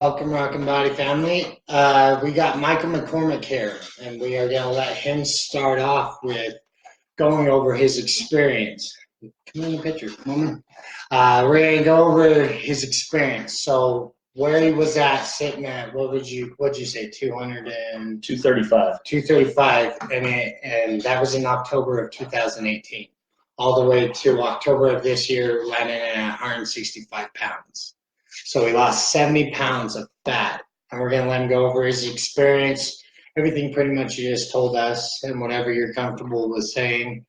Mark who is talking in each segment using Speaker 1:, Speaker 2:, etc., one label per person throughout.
Speaker 1: Welcome, Rock and Body family. We got Michael McCormack here, and we are going to let him start off with going over his experience. Come in the picture, come on. We're going to go over his experience. So, where he was at, sitting at, what'd you say, 200 and
Speaker 2: 235.
Speaker 1: 235, and that was in October of 2018, all the way to October of this year, landing at 165 pounds. So he lost 70 pounds of fat, and we're going to let him go over his experience, everything pretty much you just told us, and whatever you're comfortable with saying.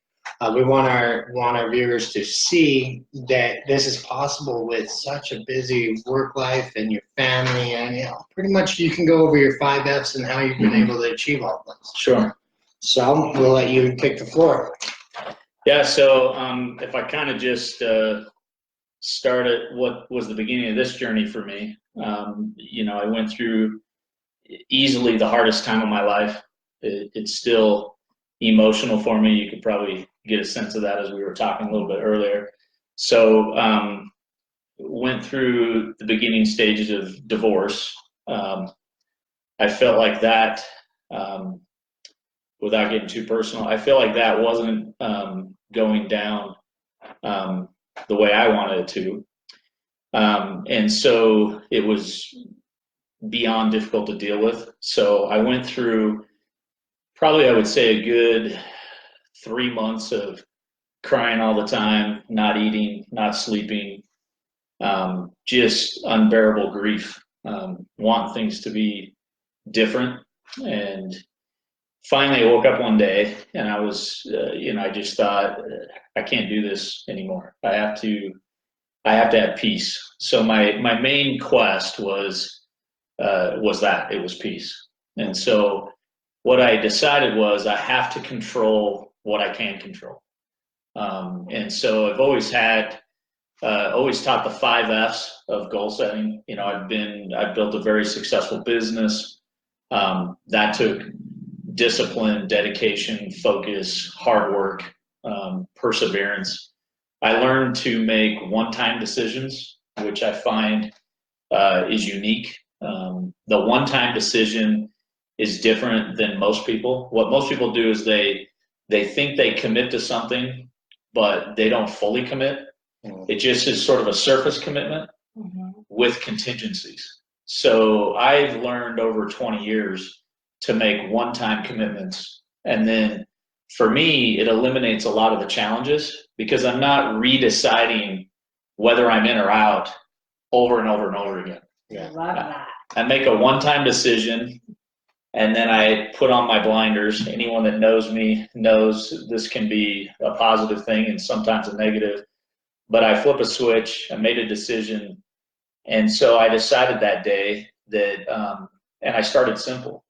Speaker 1: We want our viewers to see that this is possible with such a busy work life and your family, and pretty much you can go over your 5 Fs and how you've been able to achieve all this.
Speaker 2: Sure.
Speaker 1: So we'll let you take the floor.
Speaker 2: Yeah. So if I kind of just start at what was the beginning of this journey for me, I went through easily the hardest time of my life. It's still emotional for me. You could probably get a sense of that as we were talking a little bit earlier. So went through the beginning stages of divorce. I felt like that, without getting too personal, I feel like that wasn't going down the way I wanted it to. And so it was beyond difficult to deal with. So I went through probably, I would say, a good 3 months of crying all the time, not eating, not sleeping, just unbearable grief, wanting things to be different. And finally, I woke up one day and I was, I just thought, I can't do this anymore. I have to have peace. So my main quest was that it was peace. And so what I decided was I have to control what I can control. And so I've always taught the 5 Fs of goal setting. I've built a very successful business that took discipline, dedication, focus, hard work, perseverance. I learned to make one-time decisions, which I find is unique. The one-time decision is different than most people. What most people do is they think they commit to something, but they don't fully commit. It just is sort of a surface commitment with contingencies. So I've learned over 20 years to make one-time commitments. And then for me, it eliminates a lot of the challenges because I'm not redeciding whether I'm in or out over and over and over again.
Speaker 3: Yeah. I love that.
Speaker 2: I make a one-time decision and then I put on my blinders. Anyone that knows me knows this can be a positive thing and sometimes a negative. But I flip a switch, I made a decision. And so I decided that day that, and I started simple.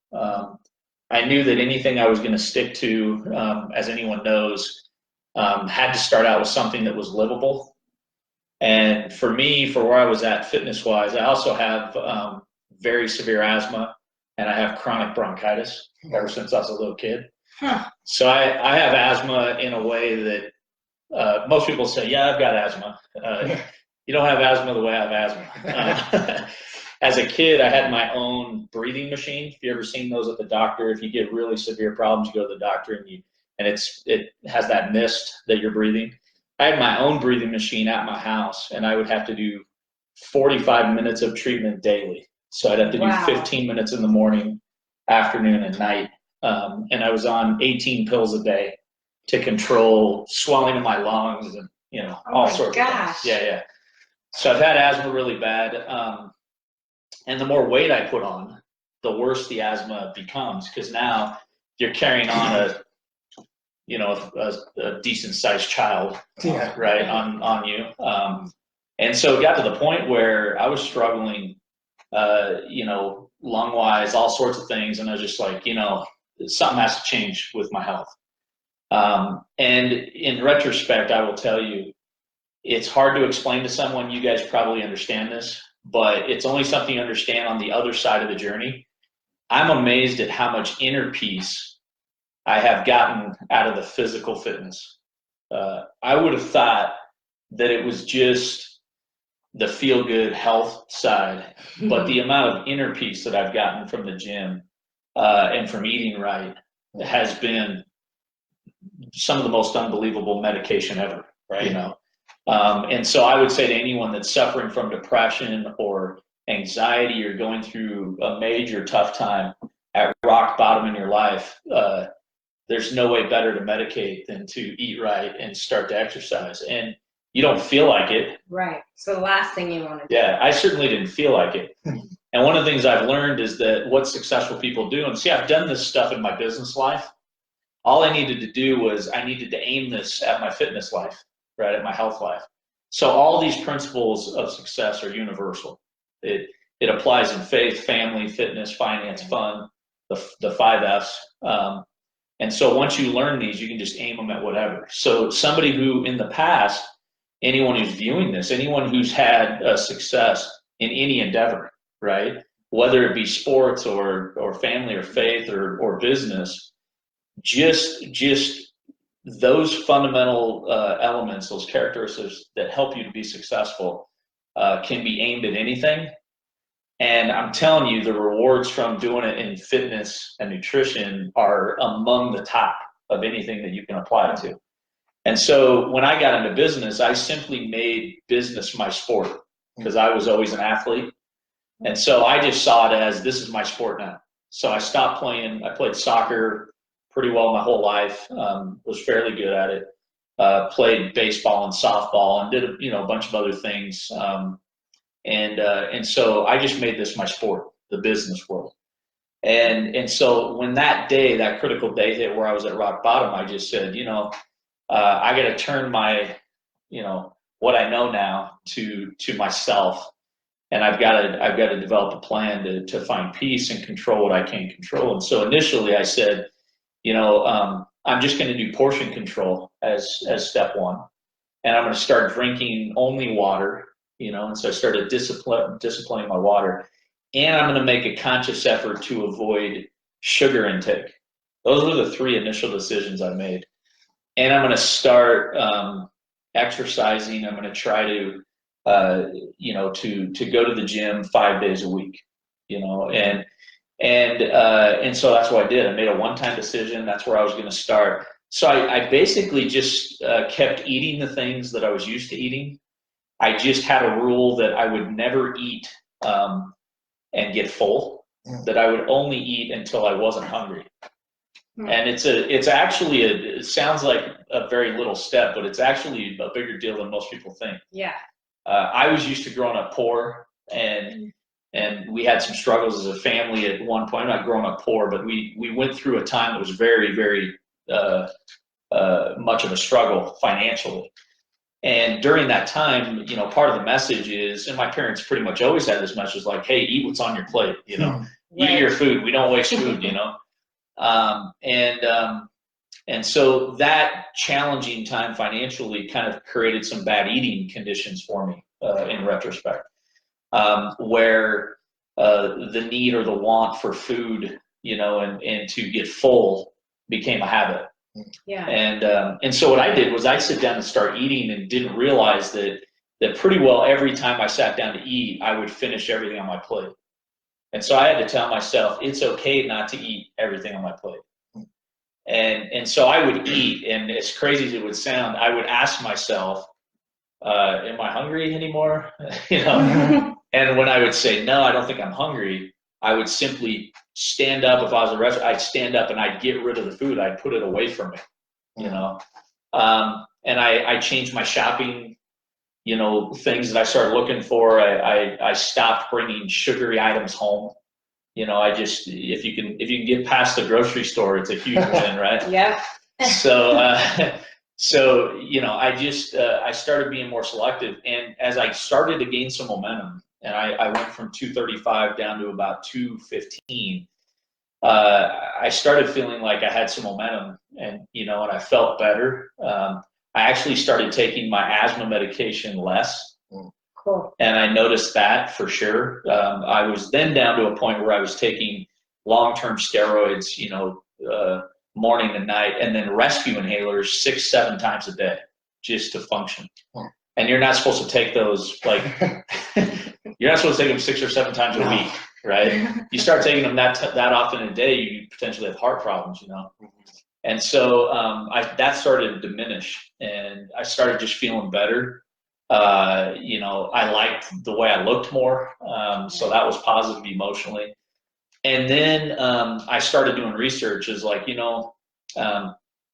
Speaker 2: I knew that anything I was going to stick to, as anyone knows, had to start out with something that was livable. And for me, for where I was at fitness-wise, I also have very severe asthma, and I have chronic bronchitis ever since I was a little kid. So I have asthma in a way that most people say, yeah, I've got asthma. You don't have asthma the way I have asthma. As a kid, I had my own breathing machine. If you ever seen those at the doctor, if you get really severe problems, you go to the doctor and it has that mist that you're breathing. I had my own breathing machine at my house, and I would have to do 45 minutes of treatment daily. So I'd have to do 15 minutes in the morning, afternoon, and night. And I was on 18 pills a day to control swelling in my lungs and, all sorts of things. Yeah. So I've had asthma really bad. And the more weight I put on, the worse the asthma becomes, because now you're carrying on a decent sized child, right, on you. And so it got to the point where I was struggling, lung wise, all sorts of things. And I was just like, something has to change with my health. And in retrospect, I will tell you, it's hard to explain to someone. You guys probably understand this, but it's only something you understand on the other side of the journey. I'm amazed at how much inner peace I have gotten out of the physical fitness. I would have thought that it was just the feel-good health side, but the amount of inner peace that I've gotten from the gym and from eating right has been some of the most unbelievable medication ever,
Speaker 1: Right.
Speaker 2: you know. And so I would say to anyone that's suffering from depression or anxiety or going through a major tough time at rock bottom in your life, there's no way better to medicate than to eat right and start to exercise. And you don't feel like it.
Speaker 3: Right. So the last thing you want to do.
Speaker 2: Yeah, I certainly didn't feel like it. And one of the things I've learned is that what successful people do, and see, I've done this stuff in my business life. All I needed to do was I needed to aim this at my fitness life, right, at my health life. So all these principles of success are universal. It applies in faith, family, fitness, finance, fun, the 5 F's. And so once you learn these, you can just aim them at whatever. So somebody who in the past, anyone who's viewing this, anyone who's had success in any endeavor, right, whether it be sports or family or faith or business, just those fundamental elements, those characteristics that help you to be successful can be aimed at anything. And I'm telling you, the rewards from doing it in fitness and nutrition are among the top of anything that you can apply it to. And so when I got into business, I simply made business my sport because I was always an athlete. And so I just saw it as, this is my sport now. So I stopped playing. I played soccer pretty well my whole life, was fairly good at it, played baseball and softball and did a bunch of other things. And so I just made this my sport, the business world. And so when that critical day hit where I was at rock bottom, I just said, I got to turn my, what I know now to myself. And I've got to develop a plan to find peace and control what I can control. And so initially I said, I'm just going to do portion control as step one. And I'm going to start drinking only water, and so I started disciplining my water. And I'm going to make a conscious effort to avoid sugar intake. Those were the 3 initial decisions I made. And I'm going to start exercising. I'm going to try to, to go to the gym 5 days a week, and so that's what I did. I made a one-time decision. That's where I was going to start. So I basically just kept eating the things that I was used to eating. I just had a rule that I would never eat and get full, that I would only eat until I wasn't hungry. And it sounds like a very little step, but it's actually a bigger deal than most people think.
Speaker 3: Yeah.
Speaker 2: I was used to growing up poor, and we had some struggles as a family at one point. I'm not growing up poor, but we went through a time that was very, very much of a struggle financially. And during that time, part of the message is, and my parents pretty much always had this message like, hey, eat what's on your plate,
Speaker 3: Right.
Speaker 2: Eat your food. We don't waste food, And so that challenging time financially kind of created some bad eating conditions for me in retrospect, where the need or the want for food, and to get full became a habit.
Speaker 3: Yeah.
Speaker 2: And so what I did was I'd sit down and start eating and didn't realize that pretty well every time I sat down to eat, I would finish everything on my plate. And so I had to tell myself, it's okay not to eat everything on my plate. And so I would eat, and as crazy as it would sound, I would ask myself, am I hungry anymore? And when I would say, no, I don't think I'm hungry, I would simply stand up. If I was at a restaurant, I'd stand up and I'd get rid of the food. I'd put it away from me, and I changed my shopping, things that I started looking for. I stopped bringing sugary items home. If you can get past the grocery store, it's a huge win, right?
Speaker 3: Yeah.
Speaker 2: So I started being more selective, and as I started to gain some momentum, and I went from 235 down to about 215, I started feeling like I had some momentum, and I felt better. I actually started taking my asthma medication less.
Speaker 3: Cool.
Speaker 2: And I noticed that for sure. I was then down to a point where I was taking long-term steroids, morning and night, and then rescue inhalers 6-7 times a day just to function. and you're not supposed to take those, like, you're not supposed to take them 6 or 7 times a week, right? You start taking them that often a day, you potentially have heart problems, you know? And so that started to diminish, and I started just feeling better. You know, I liked the way I looked more, so that was positive emotionally. And then I started doing research. Is like, you know,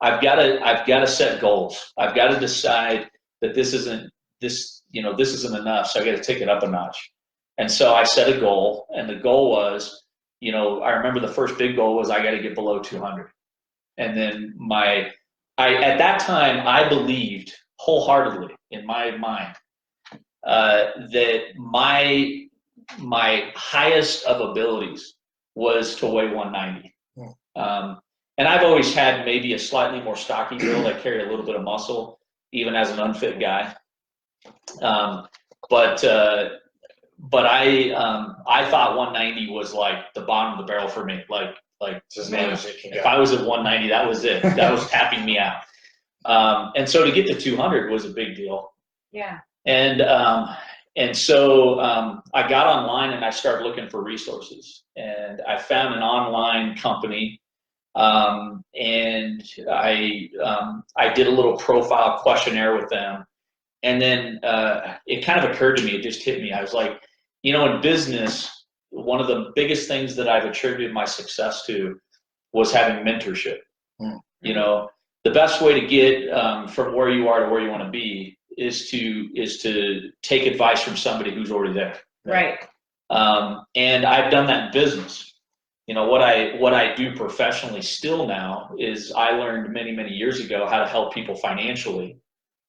Speaker 2: I've got to set goals. I've got to decide that this isn't enough. So I got to take it up a notch. And so I set a goal, and the goal was, you know, I remember the first big goal was I got to get below 200. And then at that time I believed wholeheartedly in my mind that my highest of abilities was to weigh 190. And I've always had maybe a slightly more stocky build. I carry a little bit of muscle, even as an unfit guy. But I thought 190 was like the bottom of the barrel for me. Like man, if I was at 190, that was it. That was tapping me out. And so to get to 200 was a big deal.
Speaker 3: Yeah.
Speaker 2: And so I got online and I started looking for resources, and I found an online company, and I did a little profile questionnaire with them, and then it kind of occurred to me, it just hit me. I was like, you know, in business, one of the biggest things that I've attributed my success to was having mentorship. You know, the best way to get from where you are to where you want to be is to take advice from somebody who's already there.
Speaker 3: Right.
Speaker 2: And I've done that in business. You know, what I do professionally still now is I learned many years ago how to help people financially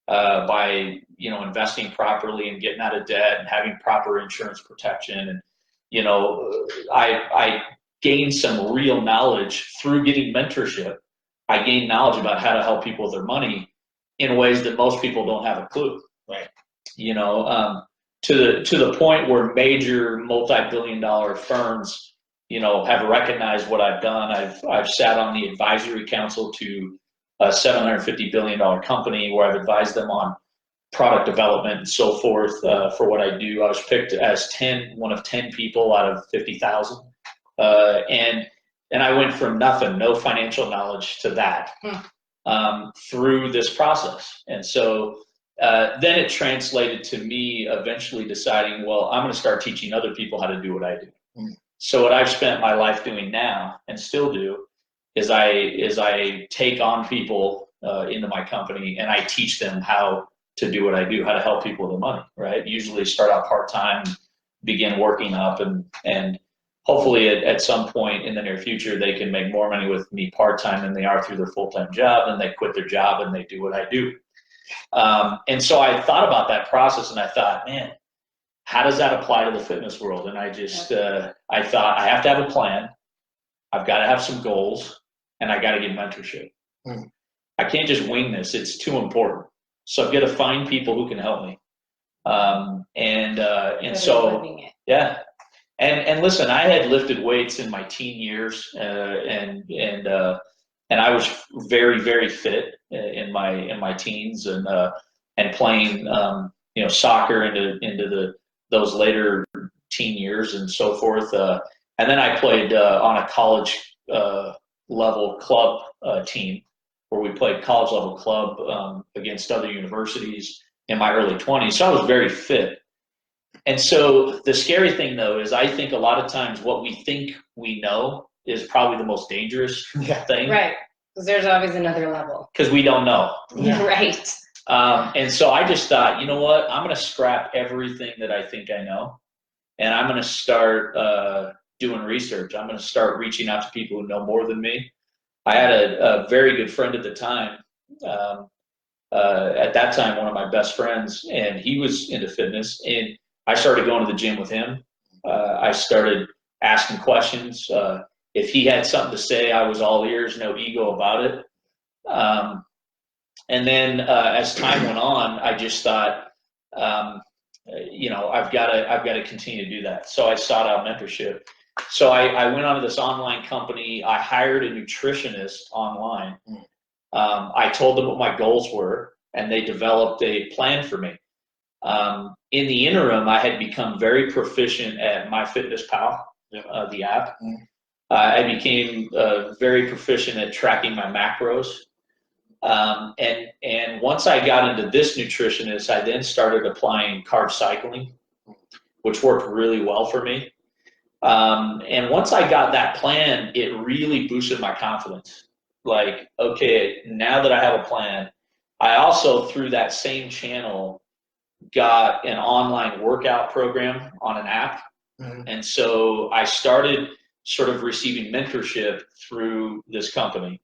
Speaker 2: by, you know, investing properly and getting out of debt and having proper insurance protection. And, you know, I gained some real knowledge through getting mentorship. I gained knowledge about how to help people with their money in ways that most people don't have a clue.
Speaker 1: Right.
Speaker 2: You know, to the point where major multi-billion-dollar firms, you know, have recognized what I've done. I've sat on the advisory council to a $750 billion company where I've advised them on product development and so forth for what I do. I was picked as one of 10 people out of 50,000, and I went from nothing, no financial knowledge, to that through this process. And so then it translated to me eventually deciding, well, I'm going to start teaching other people how to do what I do. So what I've spent my life doing now and still do is I take on people into my company, and I teach them how to do what I do, how to help people with their money, right? Usually start out part-time, begin working up, and hopefully at some point in the near future, they can make more money with me part-time than they are through their full-time job, and they quit their job and they do what I do. And so I thought about that process, and I thought, man, how does that apply to the fitness world? And I just, I thought, I have to have a plan. I've got to have some goals, and I got to get mentorship. I can't just wing this. It's too important. So I've got to find people who can help me. And so, yeah. And listen, I had lifted weights in my teen years, and I was very fit in my teens, and playing you know, soccer into those later teen years and so forth. And then I played on a college level club team where we played college level club against other universities in my early 20s. So I was very fit. And so the scary thing, though, is I think a lot of times what we think we know is probably the most dangerous thing.
Speaker 3: Right. Because there's always another level.
Speaker 2: Because we don't know.
Speaker 3: Right.
Speaker 2: And so I just thought, you know what? I'm going to scrap everything that I think I know, and I'm going to start doing research. I'm going to start reaching out to people who know more than me. I had a very good friend at the time. At that time, one of my best friends, and he was into fitness, and I started going to the gym with him. I started asking questions. If he had something to say, I was all ears, no ego about it. And then as time went on, I just thought, you know, I've got to continue to do that. So I sought out mentorship. So I went onto this online company. I hired a nutritionist online. I told them what my goals were, and they developed a plan for me. In the interim, I had become very proficient at MyFitnessPal, the app. I became very proficient at tracking my macros. And once I got into this nutritionist, I then started applying carb cycling, which worked really well for me. And once I got that plan, it really boosted my confidence. Like, okay, now that I have a plan, I also, through that same channel, got an online workout program on an app. And so I started sort of receiving mentorship through this company.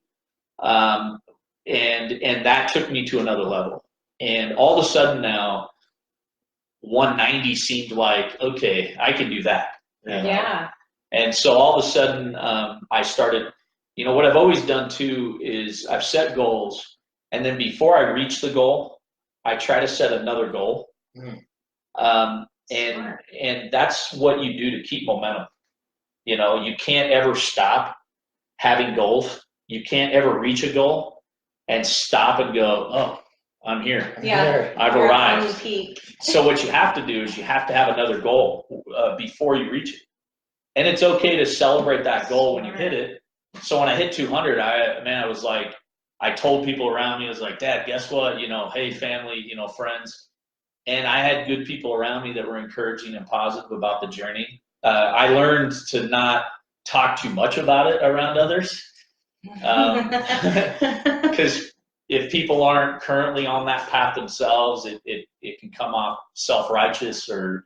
Speaker 2: And that took me to another level. And all of a sudden now, 190 seemed like, okay, I can do that.
Speaker 3: Yeah.
Speaker 2: And so all of a sudden, I started, what I've always done too is I've set goals, and then before I reach the goal, I try to set another goal. And that's what you do to keep momentum. You can't ever stop having goals. You can't ever reach a goal and stop and go, oh, I'm here.
Speaker 3: Yeah.
Speaker 2: I've
Speaker 3: You're
Speaker 2: arrived.
Speaker 3: on the peak.
Speaker 2: So what you have to do is you have to have another goal before you reach it. And it's okay to celebrate that goal when you hit it. So when I hit 200, I was like, I told people around me, I was like, Dad, guess what? Hey, family, friends. And I had good people around me that were encouraging and positive about the journey. I learned to not talk too much about it around others. Because if people aren't currently on that path themselves, it can come off self-righteous and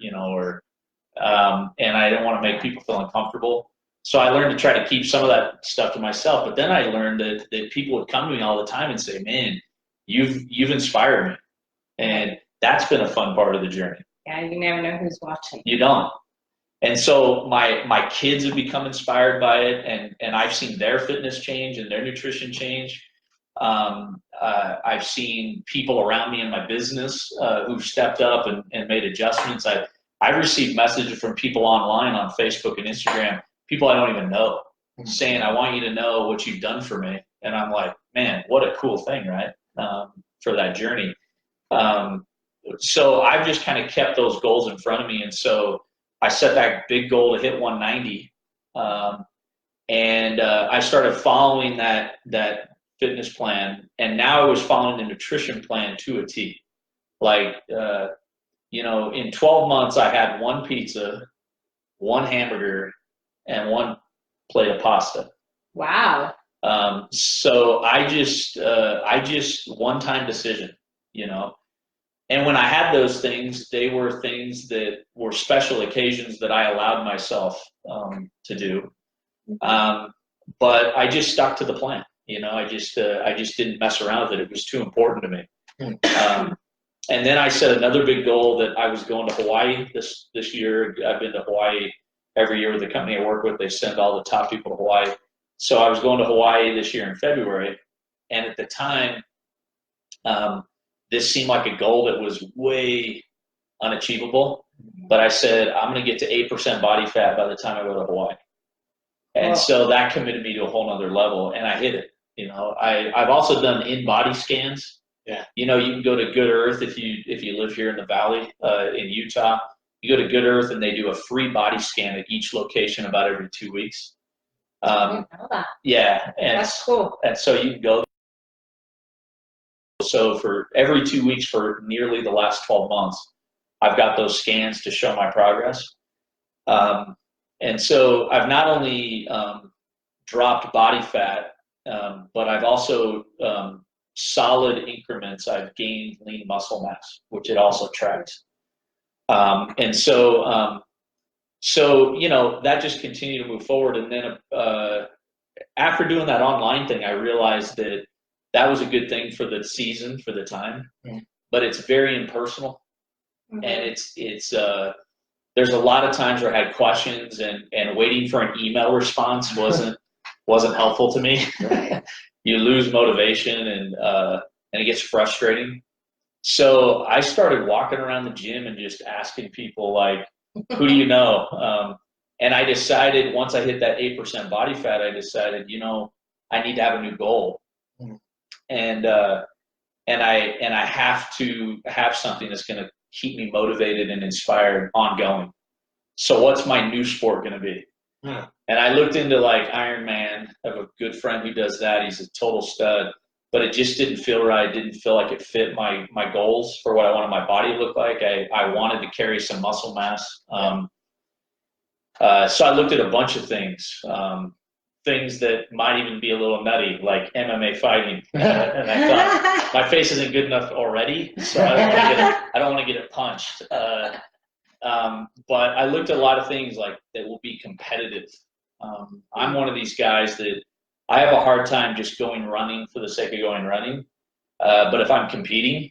Speaker 2: I don't want to make people feel uncomfortable. So I learned to try to keep some of that stuff to myself. But then I learned that people would come to me all the time and say, man, you've inspired me. And that's been a fun part of the journey.
Speaker 3: Yeah, you never know who's watching.
Speaker 2: You don't. And so my kids have become inspired by it, and I've seen their fitness change and their nutrition change. I've seen people around me in my business who've stepped up and made adjustments. I've received messages from people online on Facebook and Instagram, people I don't even know, saying, I want you to know what you've done for me. And I'm like, man, what a cool thing, right? For that journey. So I've just kind of kept those goals in front of me. And so I set that big goal to hit 190. And I started following that fitness plan. And now I was following the nutrition plan to a T. Like, in 12 months, I had one pizza, one hamburger, and one plate of pasta.
Speaker 3: Wow.
Speaker 2: So I just one-time decision, And when I had those things, they were things that were special occasions that I allowed myself to do. But I just stuck to the plan. I just didn't mess around with it. It was too important to me. And then I set another big goal that I was going to Hawaii this year. I've been to Hawaii every year with the company I work with. They send all the top people to Hawaii. So I was going to Hawaii this year in February. And at the time, this seemed like a goal that was way unachievable. But I said, I'm going to get to 8% body fat by the time I go to Hawaii. And so that committed me to a whole nother level. And I hit it. I've also done in-body scans.
Speaker 1: Yeah.
Speaker 2: You can go to Good Earth if you live here in the Valley in Utah. You go to Good Earth and they do a free body scan at each location about every 2 weeks.
Speaker 3: I didn't know that.
Speaker 2: Yeah, and
Speaker 3: that's cool.
Speaker 2: And so you can go. So for every 2 weeks for nearly the last 12 months, I've got those scans to show my progress. And so I've not only dropped body fat, but I've also solid increments, I've gained lean muscle mass, which it also tracks. And so that just continued to move forward. And then after doing that online thing, I realized that was a good thing for the season, for the time, but it's very impersonal. And it's there's a lot of times where I had questions and waiting for an email response wasn't helpful to me. You lose motivation and it gets frustrating. So I started walking around the gym and just asking people, like, who do you know? And I decided once I hit that 8% body fat, I decided, I need to have a new goal. And I have to have something that's going to keep me motivated and inspired ongoing. So what's my new sport going to be? And I looked into like Ironman. I have a good friend who does that. He's a total stud, but it just didn't feel right. It didn't feel like it fit my goals for what I wanted my body to look like. I wanted to carry some muscle mass. So I looked at a bunch of things, things that might even be a little nutty, like MMA fighting. And I thought, my face isn't good enough already, so I don't want to get it punched. But I looked at a lot of things like that will be competitive. I'm one of these guys that I have a hard time just going running for the sake of going running. But if I'm competing,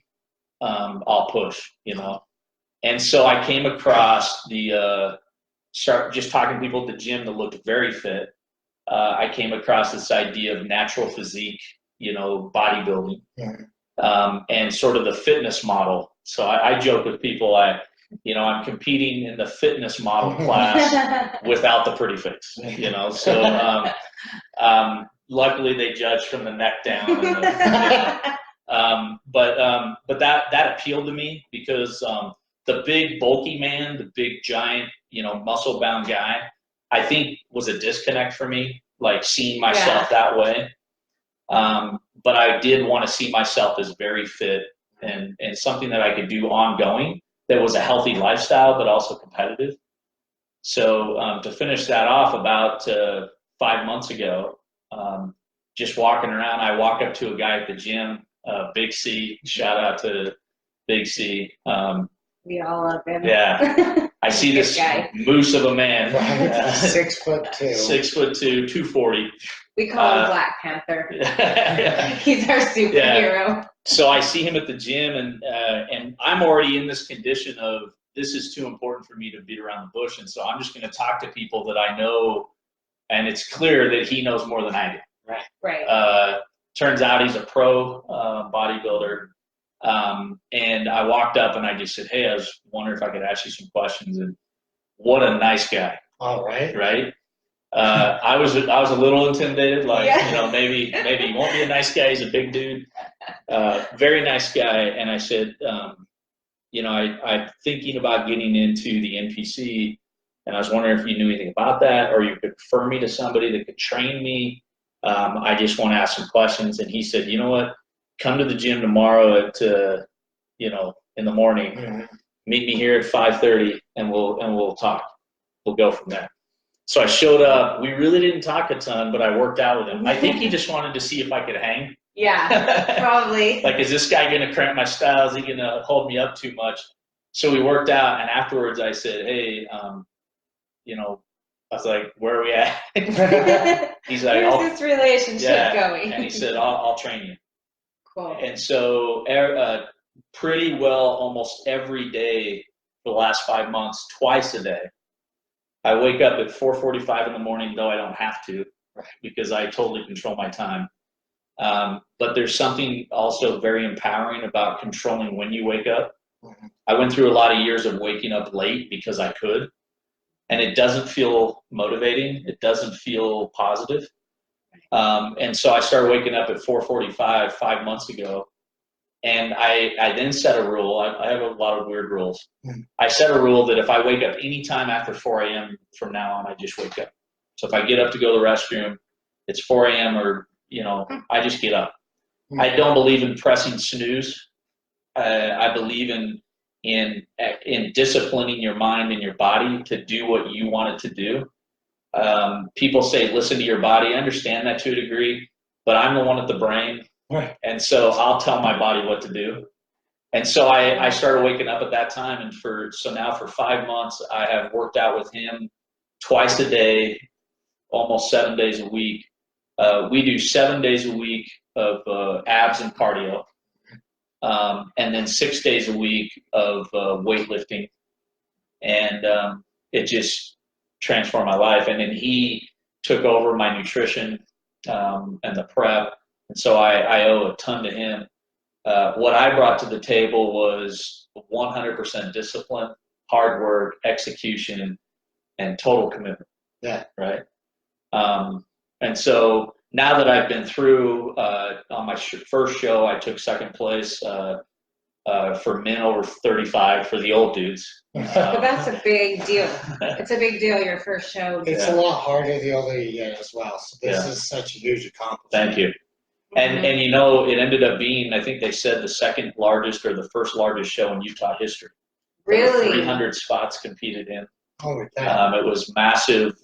Speaker 2: I'll push, you know. And so I came across start just talking to people at the gym that looked very fit. I came across this idea of natural physique, you know, bodybuilding, and sort of the fitness model. So I joke with people, I'm competing in the fitness model class without the pretty face, you know. So luckily they judge from the neck down. But that appealed to me because the big bulky man, the big giant, you know, muscle bound guy, I think was a disconnect for me, like seeing myself that way. But I did want to see myself as very fit and something that I could do ongoing that was a healthy lifestyle, but also competitive. So to finish that off, about 5 months ago, just walking around, I walk up to a guy at the gym, Big C, shout out to Big C.
Speaker 3: We all love him.
Speaker 2: Yeah. I see this moose of a man.
Speaker 1: 6'2".
Speaker 2: 6'2", 240.
Speaker 3: We call him Black Panther. He's our superhero.
Speaker 2: Yeah. So I see him at the gym, and I'm already in this condition of this is too important for me to beat around the bush, and so I'm just going to talk to people that I know, and it's clear that he knows more than I do.
Speaker 3: Right.
Speaker 2: Turns out he's a pro bodybuilder. And I walked up and I just said, "Hey, I was wondering if I could ask you some questions." And what a nice guy.
Speaker 1: All right.
Speaker 2: Right. I was a little intimidated, like, you know, maybe he won't be a nice guy. He's a big dude. Very nice guy. And I said, you know, I'm thinking about getting into the NPC, and I was wondering if you knew anything about that, or you could refer me to somebody that could train me. I just want to ask some questions. And he said, "You know what? Come to the gym tomorrow at, you know, in the morning. Meet me here at 5:30, and we'll talk. We'll go from there." So I showed up. We really didn't talk a ton, but I worked out with him. I think he just wanted to see if I could hang.
Speaker 3: Yeah, probably.
Speaker 2: Like, is this guy going to cramp my style? Is he going to hold me up too much? So we worked out, and afterwards I said, "Hey, you know," I was like, "Where are we at?" He's like,
Speaker 3: "Here's this relationship going."
Speaker 2: And he said, I'll train you."
Speaker 3: Cool.
Speaker 2: And so pretty well almost every day for the last 5 months, twice a day, I wake up at 4:45 in the morning, though I don't have to, because I totally control my time. But there's something also very empowering about controlling when you wake up. I went through a lot of years of waking up late because I could, and it doesn't feel motivating. It doesn't feel positive. And so I started waking up at 4:45 5 months ago, and I then set a rule. I have a lot of weird rules. I set a rule that if I wake up any time after 4 a.m. from now on, I just wake up. So if I get up to go to the restroom, it's 4 a.m. or, you know, I just get up. I don't believe in pressing snooze. I believe in disciplining your mind and your body to do what you want it to do. People say, listen to your body. I understand that to a degree, but I'm the one at the brain. And so I'll tell my body what to do. And so I started waking up at that time. And so now for 5 months, I have worked out with him twice a day, almost 7 days a week. We do 7 days a week of abs and cardio. And then 6 days a week of weightlifting. And it just transformed my life. And then he took over my nutrition and the prep. And so I owe a ton to him. What I brought to the table was 100% discipline, hard work, execution, and total commitment.
Speaker 1: Yeah.
Speaker 2: Right. And so now that I've been through on my first show, I took second place. for men over 35 for the old dudes.
Speaker 3: But that's a big deal. It's a big deal, your first show.
Speaker 1: It's a lot harder the older you get as well. So this is such a huge accomplishment.
Speaker 2: Thank you. And it ended up being, I think they said, the second largest or the first largest show in Utah history.
Speaker 3: Really?
Speaker 2: 300 spots competed in.
Speaker 1: Holy cow.
Speaker 2: It was massive.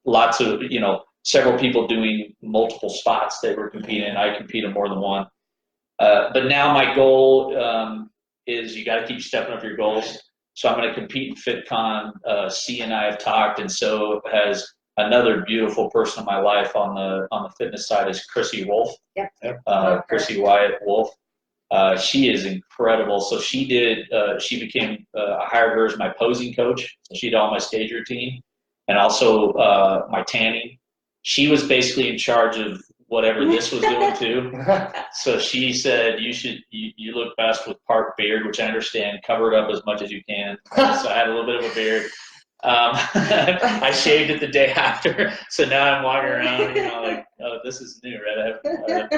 Speaker 2: Lots of, several people doing multiple spots they were competing in. I compete in more than one. But now my goal is you got to keep stepping up your goals. So I'm going to compete in FitCon. C and I have talked, and so has another beautiful person in my life on the fitness side is Chrissy Wolf.
Speaker 3: Yep.
Speaker 2: Chrissy Wyatt Wolf. She is incredible. So she became, I hired her as my posing coach. So she did all my stage routine and also my tanning. She was basically in charge of whatever this was doing too. So she said, you look best with part beard, which I understand, cover it up as much as you can. So I had a little bit of a beard. I shaved it the day after. So now I'm walking around, like, oh, this is new, right?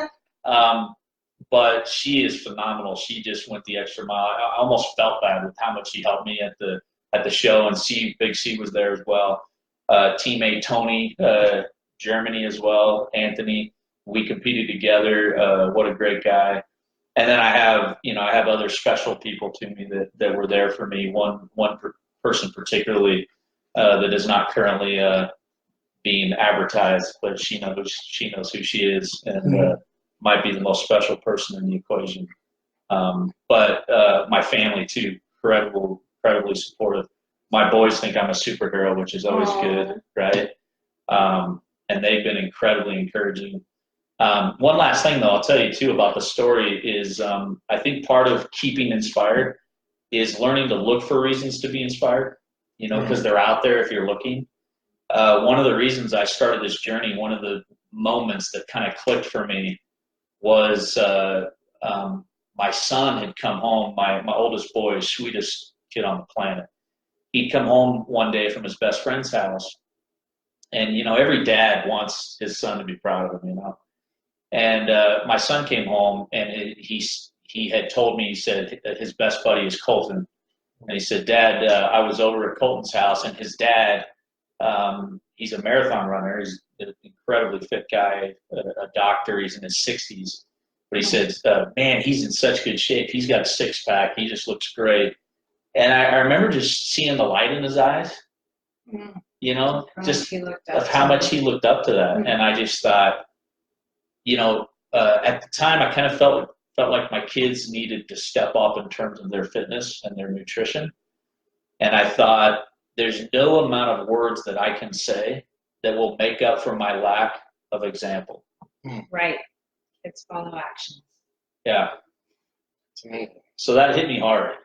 Speaker 2: But she is phenomenal. She just went the extra mile. I almost felt bad with how much she helped me at the show, and Big C was there as well. Teammate Tony, Germany as well, Anthony. We competed together. What a great guy. And then I have other special people to me that were there for me. One person particularly that is not currently being advertised, but she knows who she is, and might be the most special person in the equation. But my family too, incredibly supportive. My boys think I'm a superhero, which is always good, right? And they've been incredibly encouraging. One last thing, though, I'll tell you too about the story is I think part of keeping inspired is learning to look for reasons to be inspired, because they're out there if you're looking. One of the reasons I started this journey, one of the moments that kind of clicked for me was my son had come home, my oldest boy, sweetest kid on the planet. He'd come home one day from his best friend's house. And, every dad wants his son to be proud of him, And my son came home, and he had told me, he said that his best buddy is Colton. And he said, Dad, I was over at Colton's house, and his dad, he's a marathon runner. He's an incredibly fit guy, a doctor. He's in his 60s. But he said, man, he's in such good shape. He's got a six-pack. He just looks great. And I remember just seeing the light in his eyes, just of how much he looked up to that. And I just thought, at the time I kind of felt like my kids needed to step up in terms of their fitness and their nutrition. And I thought, there's no amount of words that I can say that will make up for my lack of example.
Speaker 3: Right. It's follow actions.
Speaker 2: Yeah.
Speaker 1: It's amazing.
Speaker 2: So that hit me hard.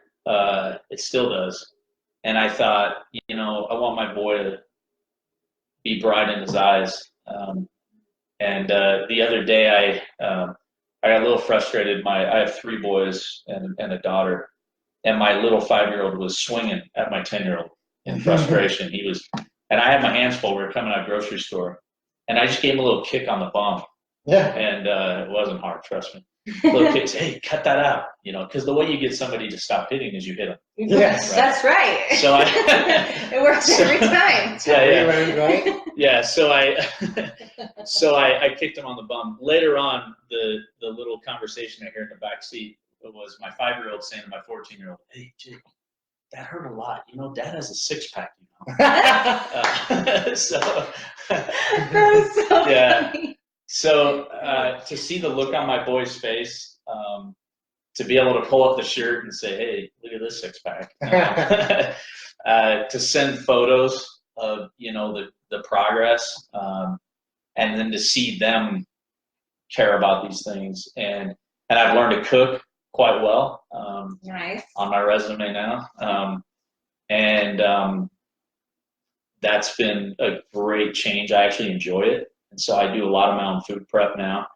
Speaker 2: It still does. And I thought, I want my boy to be bright in his eyes. And the other day I got a little frustrated. I have 3 boys and a daughter, and my little 5-year-old was swinging at my 10-year-old in frustration. And I had my hands full. We were coming out of the grocery store, and I just gave him a little kick on the bum.
Speaker 1: Yeah.
Speaker 2: And it wasn't hard, trust me. Little kicks, hey, cut that out, because the way you get somebody to stop hitting is you hit them.
Speaker 1: Yes.
Speaker 3: Right? That's right.
Speaker 2: So
Speaker 3: it works every time.
Speaker 1: Yeah. Right?
Speaker 2: Yeah. So I kicked him on the bum. Later on, the little conversation I heard in the back seat was my 5-year-old saying to my 14-year-old, "Hey, Jake, that hurt a lot. Dad has a 6-pack. So
Speaker 3: That was so
Speaker 2: yeah.
Speaker 3: funny.
Speaker 2: So to see the look on my boy's face, to be able to pull up the shirt and say, "Hey, look at this 6-pack," to send photos of the progress, and then to see them care about these things, and I've learned to cook quite well.
Speaker 3: Nice.
Speaker 2: On my resume now, and that's been a great change. I actually enjoy it. And so I do a lot of my own food prep now.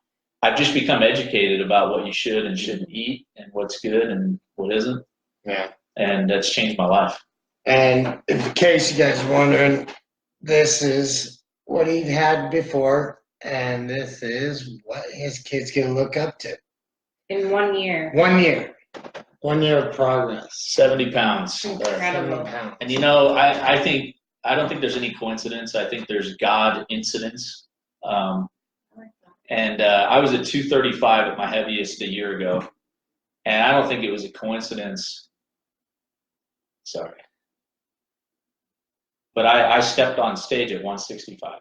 Speaker 2: I've just become educated about what you should and shouldn't eat and what's good and what isn't.
Speaker 1: Yeah.
Speaker 2: And that's changed my life.
Speaker 1: And in case you guys are wondering, this is what he had before, and this is what his kid's going to look up to.
Speaker 3: In 1 year.
Speaker 1: 1 year. 1 year of progress.
Speaker 2: 70 pounds.
Speaker 3: Incredible.
Speaker 1: 70 pounds.
Speaker 2: And you know, I don't think there's any coincidence. I think there's God incidents. And I was at 235 at my heaviest a year ago. And I don't think it was a coincidence. Sorry. But I stepped on stage at 165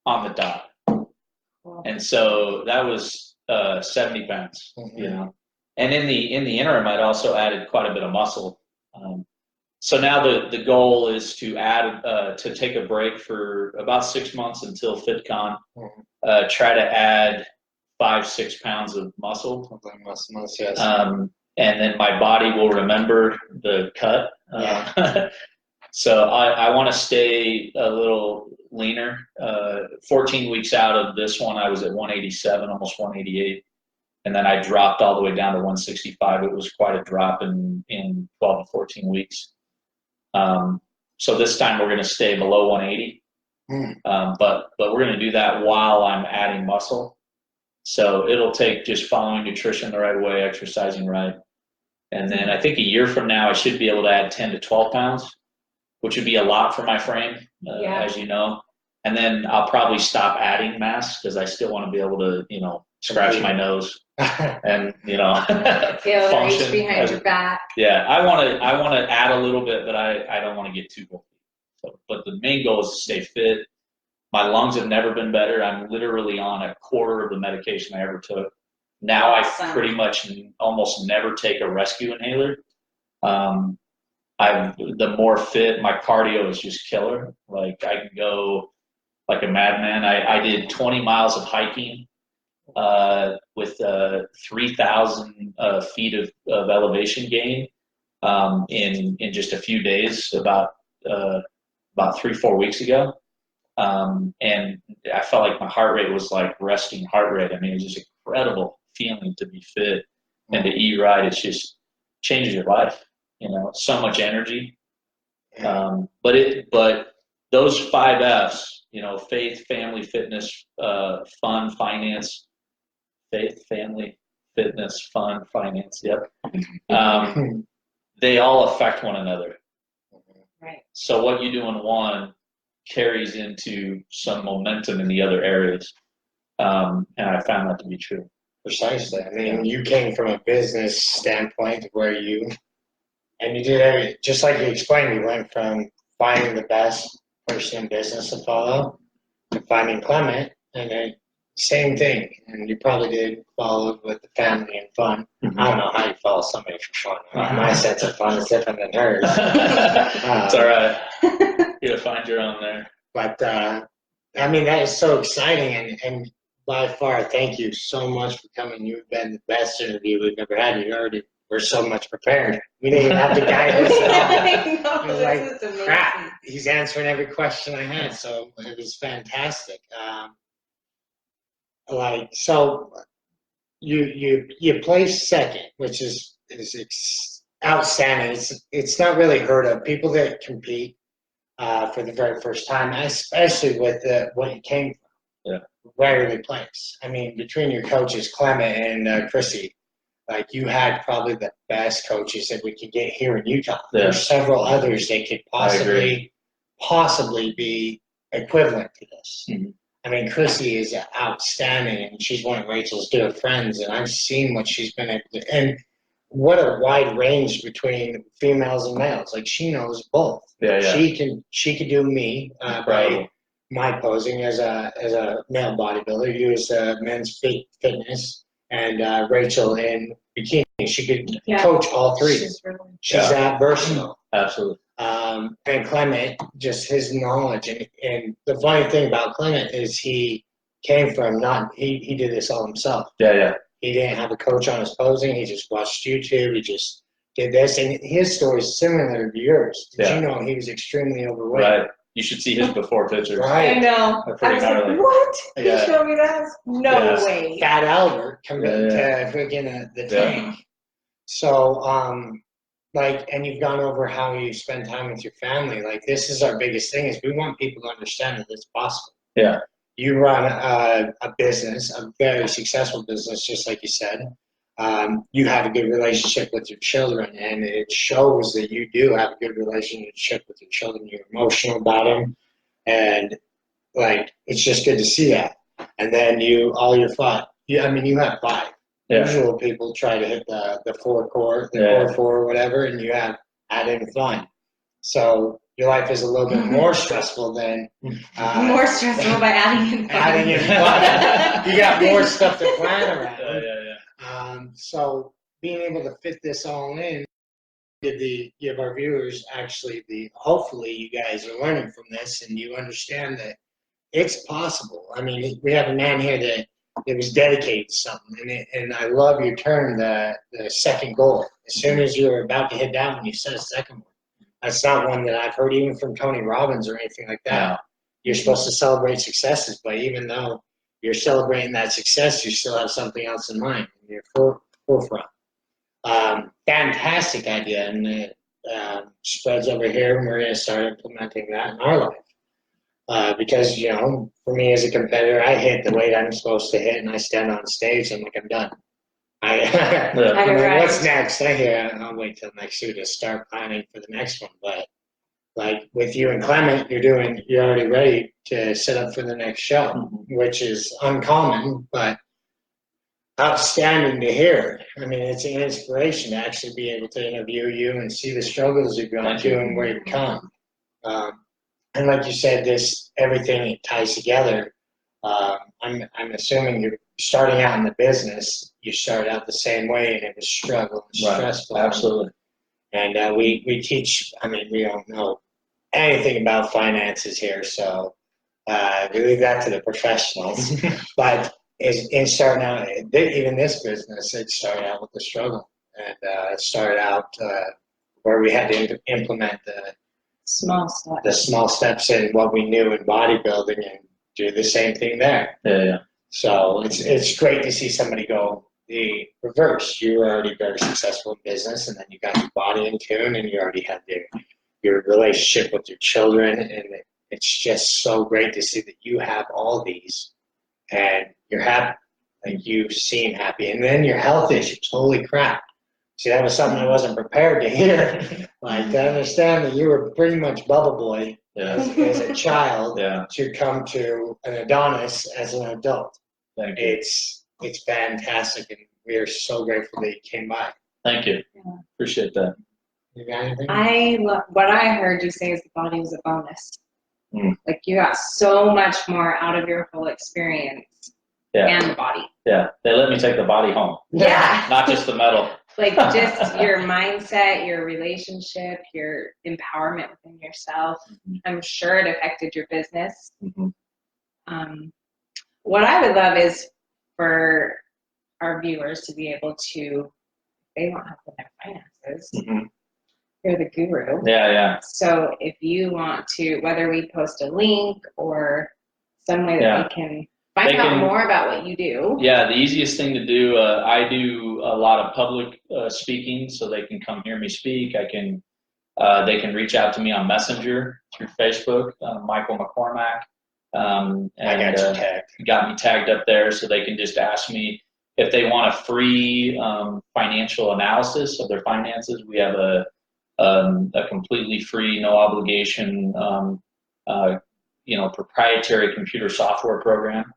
Speaker 2: on the dot.
Speaker 3: Cool.
Speaker 2: And so that was 70 pounds, you know. And in the interim, I'd also added quite a bit of muscle. So now the goal is to take a break for about 6 months until FitCon. Try to add 5-6 pounds of muscle.
Speaker 1: Yes.
Speaker 2: And then my body will remember the cut. So I want to stay a little leaner. 14 weeks out of this one, I was at 187, almost 188. And then I dropped all the way down to 165. It was quite a drop in 12 to 14 weeks. So this time we're going to stay below 180. But we're going to do that while I'm adding muscle. So it'll take just following nutrition the right way, exercising right. And then I think a year from now, I should be able to add 10 to 12 pounds, which would be a lot for my frame, as you know. And then I'll probably stop adding mass because I still want to be able to, you know, scratch my nose and, you know,
Speaker 3: Feel
Speaker 2: function
Speaker 3: reach behind your back.
Speaker 2: Yeah, I want to add a little bit, but I don't want to get too bulky. So, but the main goal is to stay fit. My lungs have never been better. I'm literally on a quarter of the medication I ever took. Now I pretty much almost never take a rescue inhaler. The more fit, my cardio is just killer. Like I can go like a madman. I did 20 miles of hiking with 3,000 feet of elevation gain in just a few days, about 3-4 weeks ago. And I felt like my heart rate was like resting heart rate. I mean, it was just incredible feeling to be fit and to eat right. It's just changes your life, you know, so much energy. But those 5 F's, you know, faith, family, fitness, fun, finance, faith, family, fitness, fun, finance. Yep. They all affect one another.
Speaker 3: Right.
Speaker 2: So what you do in one carries into some momentum in the other areas. And I found that to be true.
Speaker 1: Precisely. I mean, you came from a business standpoint where you did everything, just like you explained, you went from finding the best person in business to follow to finding Clement, and then same thing. And you probably did follow with the family and fun.
Speaker 2: Mm-hmm.
Speaker 1: I don't know how you follow somebody for fun. I mean, my sense of fun is different than hers.
Speaker 2: It's all right. You gotta find your own there.
Speaker 1: But I mean, that is so exciting, and by far, thank you so much for coming. You've been the best interview we've ever had. You already were so much prepared. We didn't even have to guide us at all.
Speaker 3: I know, this is amazing.
Speaker 1: Crap, he's answering every question I had, so it was fantastic. So you placed second, which is outstanding. It's not really heard of. People that compete for the very first time, especially with what you came from.
Speaker 2: Yeah.
Speaker 1: Rarely place. I mean, between your coaches, Clement and Chrissy, like you had probably the best coaches that we could get here in Utah.
Speaker 2: Yeah.
Speaker 1: There's several others that could possibly be equivalent to this.
Speaker 2: Mm-hmm.
Speaker 1: I mean, Chrissy is outstanding, and she's one of Rachel's dear friends, and I've seen what she's been able to, and what a wide range between females and males. Like she knows both.
Speaker 2: Yeah.
Speaker 1: She could do me by my posing as a male bodybuilder, you as a men's fitness, and Rachel in bikini. She could coach all three. She's that versatile.
Speaker 2: Absolutely.
Speaker 1: And Clement, just his knowledge, and the funny thing about Clement is he came from he did this all himself.
Speaker 2: Yeah.
Speaker 1: He didn't have a coach on his posing. He just watched YouTube. He just did this, and his story is similar to yours. Did you know he was extremely overweight?
Speaker 2: Right. You should see his before pictures.
Speaker 1: Right.
Speaker 3: I know. I was like, what? You showed me that? No way.
Speaker 1: Fat Albert coming to freaking the tank. So, and you've gone over how you spend time with your family. Like, this is our biggest thing, is we want people to understand that it's possible.
Speaker 2: Yeah.
Speaker 1: You run a business, a very successful business, just like you said. you have a good relationship with your children, and it shows that you do have a good relationship with your children. You're emotional about them, and like it's just good to see that. And then you have 5.
Speaker 2: Yeah.
Speaker 1: Usual people try to hit the core, core 4 or whatever, and you add in fun. So your life is a little bit more stressful than
Speaker 3: more stressful by adding in fun.
Speaker 1: Adding in fun. You got more stuff to plan around. So being able to fit this all in, give our viewers actually hopefully you guys are learning from this and you understand that it's possible. I mean, we have a man here that was dedicated to something, and I love your term, the second goal. As soon as you're about to hit that one, you set a second one. That's not one that I've heard even from Tony Robbins or anything like that.
Speaker 2: No.
Speaker 1: You're supposed to celebrate successes, but even though you're celebrating that success, you still have something else in mind in your forefront. Fantastic idea, and it spreads over here, and we're going to start implementing that in our life. Because, for me as a competitor, I hit the weight I'm supposed to hit, and I stand on stage, and I'm done. What's next? I'll wait till next year to start planning for the next one. But like with you and Clement, you're already ready to set up for the next show, which is uncommon, but outstanding to hear. I mean, it's an inspiration to actually be able to interview you and see the struggles you've gone through and where you've come. And like you said, everything it ties together. I'm assuming you're starting out in the business. You started out the same way, and it was struggle and stressful.
Speaker 2: Right. Absolutely.
Speaker 1: And we teach. I mean, we don't know anything about finances here, so we leave that to the professionals. But in starting out, even this business, it started out with the struggle, and it started out where we had to implement the small steps in what we knew in bodybuilding and do the same thing there.
Speaker 2: Yeah.
Speaker 1: So it's great to see somebody go the reverse. You were already very successful in business, and then you got your body in tune, and you already had your relationship with your children, and it's just so great to see that you have all these, and you're happy. Like you seem happy, and then your health issues. Holy crap! See, that was something I wasn't prepared to hear. Like to understand that you were pretty much Bubba Boy as a child to come to an Adonis as an adult.
Speaker 2: Thank you.
Speaker 1: It's fantastic, and we are so grateful that you came by.
Speaker 2: Thank you. Yeah. Appreciate that.
Speaker 1: You got anything?
Speaker 3: What I heard you say is the body was a bonus. Like you got so much more out of your whole experience and the body.
Speaker 2: Yeah, they let me take the body home.
Speaker 3: Yeah.
Speaker 2: Not just the medal.
Speaker 3: Like just your mindset, your relationship, your empowerment within yourself. I'm sure it affected your business. What I would love is for our viewers to be able to, if they don't have their finances, you're the guru.
Speaker 2: Yeah.
Speaker 3: So if you want to, whether we post a link or some way that they can find out more about what you do.
Speaker 2: Yeah, the easiest thing to do, I do a lot of public speaking, so they can come hear me speak. They can reach out to me on Messenger through Facebook, Michael McCormack. And
Speaker 1: I got you tagged.
Speaker 2: Got me tagged up there, so they can just ask me if they want a free financial analysis of their finances. We have a completely free, no obligation, proprietary computer software program.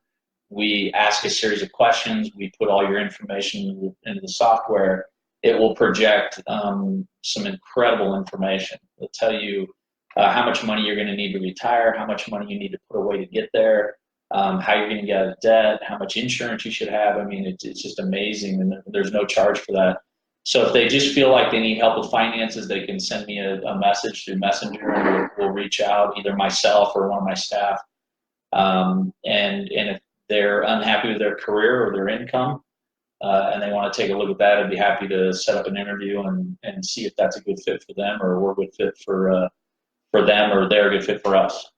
Speaker 2: We ask a series of questions. We put all your information into the software. It will project some incredible information. It'll tell you how much money you're going to need to retire, how much money you need to put away to get there, how you're going to get out of debt, how much insurance you should have. I mean, it's just amazing, and there's no charge for that. So if they just feel like they need help with finances, they can send me a message through Messenger, and we'll reach out, either myself or one of my staff. And if they're unhappy with their career or their income, and they want to take a look at that, I'd be happy to set up an interview and see if that's a good fit for them, or we're a good fit for them, or they're a good fit for us.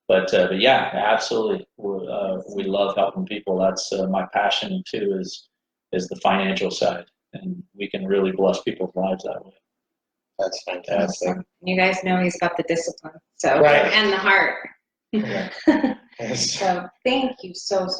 Speaker 2: But yeah, absolutely. We love helping people. That's my passion too, is the financial side, and we can really bless people's lives that way.
Speaker 1: That's fantastic.
Speaker 3: Awesome. You guys know he's got the discipline, and the heart. So thank you so